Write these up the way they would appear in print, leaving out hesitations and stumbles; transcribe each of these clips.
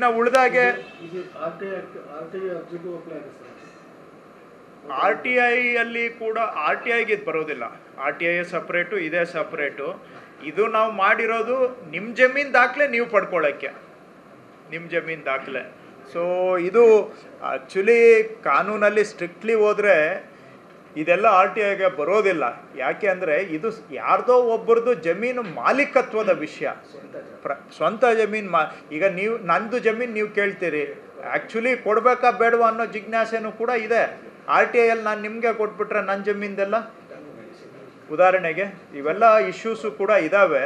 ನಾವು ಉಳಿದಾಗೆ R T ಐಯಲ್ಲಿ ಕೂಡ R T ಐಗೆ ಇದು ಬರೋದಿಲ್ಲ. ಆರ್ ಟಿ ಐ ಸಪ್ರೇಟು, ಇದೇ ಸಪ್ರೇಟು. ಇದು ನಾವು ಮಾಡಿರೋದು ನಿಮ್ಮ ಜಮೀನು ದಾಖಲೆ ನೀವು ಪಡ್ಕೊಳ್ಳೋಕ್ಕೆ, ನಿಮ್ಮ ಜಮೀನು ದಾಖಲೆ. ಸೊ ಇದು ಆ್ಯಕ್ಚುಲಿ ಕಾನೂನಲ್ಲಿ ಸ್ಟ್ರಿಕ್ಟ್ಲಿ ಹೋದರೆ ಇದೆಲ್ಲ ಆರ್ ಟಿ ಐಗೆ ಬರೋದಿಲ್ಲ. ಯಾಕೆ ಅಂದರೆ ಇದು ಯಾರ್ದೋ ಒಬ್ಬರದು ಜಮೀನು ಮಾಲೀಕತ್ವದ ವಿಷಯ, ಸ್ವಂತ ಜಮೀನು. ಈಗ ನೀವು ನಂದು ಜಮೀನು ನೀವು ಕೇಳ್ತೀರಿ, ಆ್ಯಕ್ಚುಲಿ ಕೊಡಬೇಕಾ ಬೇಡವಾ ಅನ್ನೋ ಜಿಜ್ಞಾಸೆನೂ ಕೂಡ ಇದೆ. ಆರ್ ಟಿ ಐಯಲ್ಲಿ ನಾನು ನಿಮಗೆ ಕೊಟ್ಬಿಟ್ರೆ ನನ್ನ ಜಮೀನ್ದೆಲ್ಲ, ಉದಾಹರಣೆಗೆ ಇವೆಲ್ಲ ಇಶ್ಯೂಸು ಕೂಡ ಇದ್ದಾವೆ.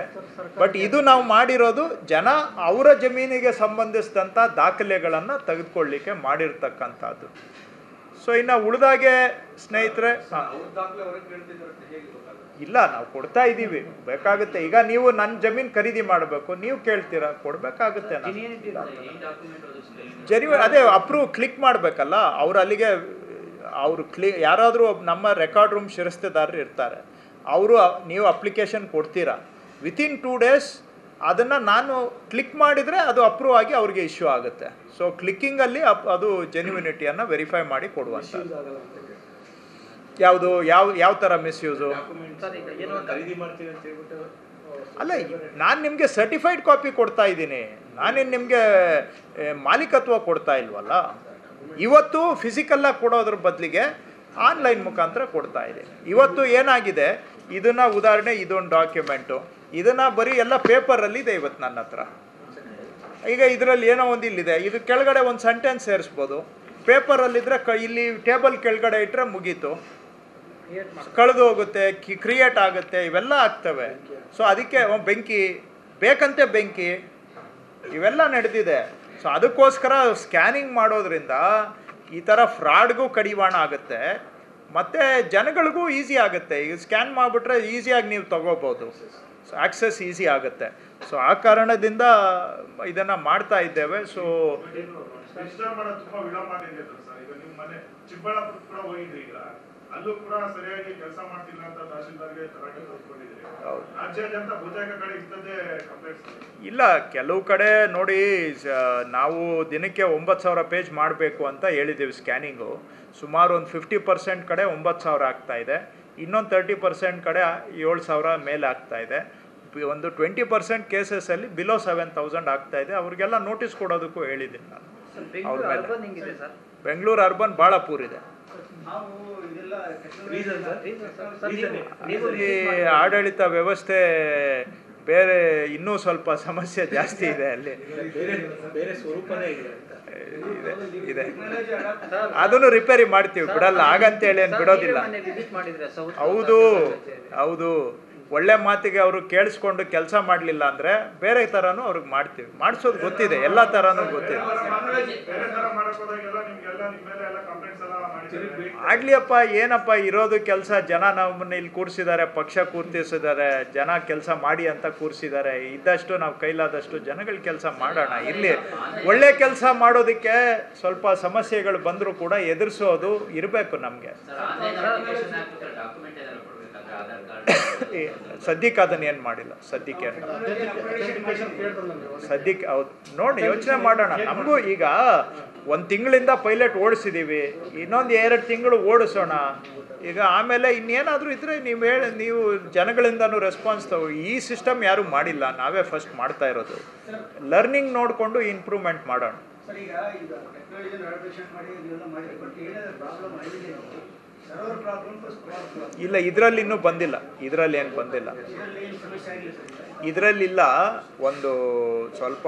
ಬಟ್ ಇದು ನಾವು ಮಾಡಿರೋದು ಜನ ಅವರ ಜಮೀನಿಗೆ ಸಂಬಂಧಿಸಿದಂಥ ದಾಖಲೆಗಳನ್ನು ತೆಗೆದುಕೊಳ್ಳಿಕ್ಕೆ ಮಾಡಿರ್ತಕ್ಕಂಥದ್ದು. ಸೊ ಇನ್ನು ಉಳಿದಾಗೆ ಸ್ನೇಹಿತರೆ, ಇಲ್ಲ ನಾವು ಕೊಡ್ತಾ ಇದ್ದೀವಿ, ಬೇಕಾಗುತ್ತೆ. ಈಗ ನೀವು ನನ್ನ ಜಮೀನು ಖರೀದಿ ಮಾಡಬೇಕು, ನೀವು ಕೇಳ್ತೀರಾ, ಕೊಡಬೇಕಾಗುತ್ತೆ. ಅದೇ ಅಪ್ರೂವ್ ಕ್ಲಿಕ್ ಮಾಡಬೇಕಲ್ಲ ಅವರು. ಅಲ್ಲಿಗೆ ಅವರು ಯಾರಾದರೂ ನಮ್ಮ ರೆಕಾರ್ಡ್ ರೂಮ್ ಶಿರಸ್ತೆದಾರರು ಇರ್ತಾರೆ, ಅವರು ನೀವು ಅಪ್ಲಿಕೇಶನ್ ಕೊಡ್ತೀರಾ, ವಿತಿನ್ 2 days ಅದನ್ನು ನಾನು ಕ್ಲಿಕ್ ಮಾಡಿದರೆ ಅದು ಅಪ್ರೂವ್ ಆಗಿ ಅವ್ರಿಗೆ ಇಶ್ಯೂ ಆಗುತ್ತೆ. ಸೊ ಕ್ಲಿಕ್ಕಿಂಗಲ್ಲಿ ಅದು ಜೆನ್ಯೂನಿಟಿಯನ್ನು ವೆರಿಫೈ ಮಾಡಿ ಕೊಡುವಂಥ. ಯಾವುದು ಯಾವ ಥರ ಮಿಸ್ಯೂಸು? ಅಲ್ಲ, ನಾನು ನಿಮಗೆ ಸರ್ಟಿಫೈಡ್ ಕಾಪಿ ಕೊಡ್ತಾ ಇದ್ದೀನಿ, ನಾನೇನು ನಿಮಗೆ ಮಾಲೀಕತ್ವ ಕೊಡ್ತಾ ಇಲ್ವಲ್ಲ. ಇವತ್ತು ಫಿಸಿಕಲ್ಲಾಗಿ ಕೊಡೋದ್ರ ಬದಲಿಗೆ ಆನ್ಲೈನ್ ಮುಖಾಂತರ ಕೊಡ್ತಾ ಇದ್ದೀನಿ. ಇವತ್ತು ಏನಾಗಿದೆ, ಇದನ್ನು ಉದಾಹರಣೆ, ಇದೊಂದು ಡಾಕ್ಯುಮೆಂಟು, ಇದನ್ನು ಬರೀ ಎಲ್ಲ ಪೇಪರಲ್ಲಿದೆ ಇವತ್ತು ನನ್ನ ಹತ್ರ. ಈಗ ಇದರಲ್ಲಿ ಏನೋ ಒಂದು ಇಲ್ಲಿದೆ, ಇದು ಕೆಳಗಡೆ ಒಂದು ಸೆಂಟೆನ್ಸ್ ಸೇರಿಸ್ಬೋದು. ಪೇಪರಲ್ಲಿದ್ದರೆ ಇಲ್ಲಿ ಟೇಬಲ್ ಕೆಳಗಡೆ ಇಟ್ಟರೆ ಮುಗೀತು, ಕಳೆದು ಹೋಗುತ್ತೆ, ಕ್ರಿಯೇಟ್ ಆಗುತ್ತೆ, ಇವೆಲ್ಲ ಆಗ್ತವೆ. ಸೊ ಅದಕ್ಕೆ ಬೆಂಕಿ ಬೇಕಂತೆ ಬೆಂಕಿ ಇವೆಲ್ಲ ನಡೆದಿದೆ. ಸೊ ಅದಕ್ಕೋಸ್ಕರ ಸ್ಕ್ಯಾನಿಂಗ್ ಮಾಡೋದ್ರಿಂದ ಈ ಥರ ಫ್ರಾಡ್ಗೂ ಕಡಿವಾಣ ಆಗುತ್ತೆ, ಮತ್ತು ಜನಗಳಿಗೂ ಈಸಿ ಆಗುತ್ತೆ. ಈಗ ಸ್ಕ್ಯಾನ್ ಮಾಡಿಬಿಟ್ರೆ ಈಸಿಯಾಗಿ ನೀವು ತೊಗೋಬೋದು, ಸೊ ಆಕ್ಸೆಸ್ ಈಸಿ ಆಗುತ್ತೆ. ಸೊ ಆ ಕಾರಣದಿಂದ ಇದನ್ನು ಮಾಡ್ತಾ ಇದ್ದೇವೆ. ಸೊ ಅಲ್ಲೂ ಕೂಡ ಸರಿಯಾಗಿ ಕೆಲಸ ಮಾಡ್ತಿಲ್ಲ ಅಂತ ತಹಶೀಲ್ದಾರ್ಗೆ ತರಾಟೆ ತಗೊಂಡಿದ್ದೀರಿ. ರಾಜ್ಯಾದ್ಯಂತ ಬಹುತೇಕ ಕಡೆ ಇಂಥದ್ದೇ ಕಂಪ್ಲೇಂಟ್ಸ್ ಇಲ್ಲ. ಕೆಲವು ಕಡೆ ನೋಡಿ, ನಾವು ದಿನಕ್ಕೆ 9,000 ಪೇಜ್ ಮಾಡಬೇಕು ಅಂತ ಹೇಳಿದ್ದೀವಿ ಸ್ಕ್ಯಾನಿಂಗು. ಸುಮಾರು ಒಂದು 50% ಕಡೆ 9,000 ಆಗ್ತಾಯಿದೆ, ಇನ್ನೊಂದು 30% ಕಡೆ 7,000 ಮೇಲೆ ಆಗ್ತಾಯಿದೆ. ಒಂದು 20% ಕೇಸಸಲ್ಲಿ ಬಿಲೋ 7,000 ಆಗ್ತಾಯಿದೆ. ಅವ್ರಿಗೆಲ್ಲ ನೋಟಿಸ್ ಕೊಡೋದಕ್ಕೂ ಹೇಳಿದ್ದೀನಿ ನಾನು ಅವ್ರ ಮೇಲೆ. ಬೆಂಗಳೂರು ಅರ್ಬನ್ ಭಾಳ ಪೂರಿದೆ. ಈ ಆಡಳಿತ ವ್ಯವಸ್ಥೆ ಬೇರೆ ಇನ್ನೂ ಸ್ವಲ್ಪ ಸಮಸ್ಯೆ ಜಾಸ್ತಿ ಇದೆ ಅಲ್ಲಿ, ಇದೆ. ಅದನ್ನು ರಿಪೇರಿ ಮಾಡ್ತೀವಿ, ಬಿಡಲ್ಲ, ಹಾಗಂತೇಳಿ ಏನು ಬಿಡೋದಿಲ್ಲ. ಹೌದು ಹೌದು, ಒಳ್ಳೆ ಮಾತಿಗೆ ಅವರು ಕೇಳಿಸ್ಕೊಂಡು ಕೆಲಸ ಮಾಡಲಿಲ್ಲ ಅಂದರೆ ಬೇರೆ ಥರನೂ ಅವ್ರಿಗೆ ಮಾಡ್ತೀವಿ. ಮಾಡಿಸೋದು ಗೊತ್ತಿದೆ, ಎಲ್ಲ ಥರನೂ ಗೊತ್ತಿದೆ. ಆಗ್ಲಿಯಪ್ಪ, ಏನಪ್ಪ ಇರೋದು ಕೆಲಸ. ಜನ ನಮ್ಮನ್ನ ಇಲ್ಲಿ ಕೂರಿಸಿದ್ದಾರೆ, ಪಕ್ಷ ಕೂರಿಸಿದ್ದಾರೆ, ಜನ ಕೆಲಸ ಮಾಡಿ ಅಂತ ಕೂರಿಸಿದ್ದಾರೆ. ಇದ್ದಷ್ಟು ನಾವು ಕೈಲಾದಷ್ಟು ಜನಗಳ ಕೆಲಸ ಮಾಡೋಣ. ಇಲ್ಲಿ ಒಳ್ಳೆ ಕೆಲಸ ಮಾಡೋದಕ್ಕೆ ಸ್ವಲ್ಪ ಸಮಸ್ಯೆಗಳು ಬಂದರೂ ಕೂಡ ಎದುರಿಸೋದು ಇರಬೇಕು ನಮಗೆ. ಸದ್ಯಕ್ಕೆ ಅದನ್ನು ಏನು ಮಾಡಿಲ್ಲ, ಸದ್ಯಕ್ಕೆ ಹೌದು ನೋಡಿ, ಯೋಚನೆ ಮಾಡೋಣ. ನಮಗೂ ಈಗ 1 ತಿಂಗಳಿಂದ ಪೈಲಟ್ ಓಡಿಸಿದ್ದೀವಿ, ಇನ್ನೊಂದು 2 ತಿಂಗಳು ಓಡಿಸೋಣ. ಈಗ ಆಮೇಲೆ ಇನ್ನೇನಾದರೂ ಇದ್ದರೆ ನೀವು ಜನಗಳಿಂದನೂ ರೆಸ್ಪಾನ್ಸ್ ಈ ಸಿಸ್ಟಮ್ ಯಾರೂ ಮಾಡಿಲ್ಲ, ನಾವೇ ಫಸ್ಟ್ ಮಾಡ್ತಾ ಇರೋದು. ಲರ್ನಿಂಗ್ ನೋಡಿಕೊಂಡು ಇಂಪ್ರೂವ್ಮೆಂಟ್ ಮಾಡೋಣ. ಇಲ್ಲ, ಇದರಲ್ಲಿ ಇನ್ನೂ ಬಂದಿಲ್ಲ, ಇದರಲ್ಲಿ ಏನು ಬಂದಿಲ್ಲ, ಇದರಲ್ಲಿಲ್ಲ. ಒಂದು ಸ್ವಲ್ಪ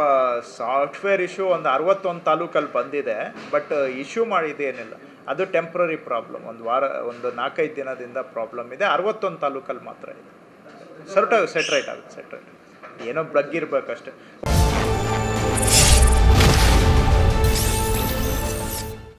ಸಾಫ್ಟ್ವೇರ್ ಇಶ್ಯೂ ಒಂದು 61 ತಾಲೂಕಲ್ಲಿ ಬಂದಿದೆ, ಬಟ್ ಇಶ್ಯೂ ಮಾಡಿದ್ದೇನಿಲ್ಲ. ಅದು ಟೆಂಪ್ರರಿ ಪ್ರಾಬ್ಲಮ್, ಒಂದು 4-5 ದಿನದಿಂದ ಪ್ರಾಬ್ಲಮ್ ಇದೆ. 61 ತಾಲೂಕಲ್ಲಿ ಮಾತ್ರ ಇದೆ. ಸೆಟ್ರೈಟ್ ಆಗುತ್ತೆ, ಏನೋ ಬ್ಲಗ್ ಇರಬೇಕಷ್ಟೆ.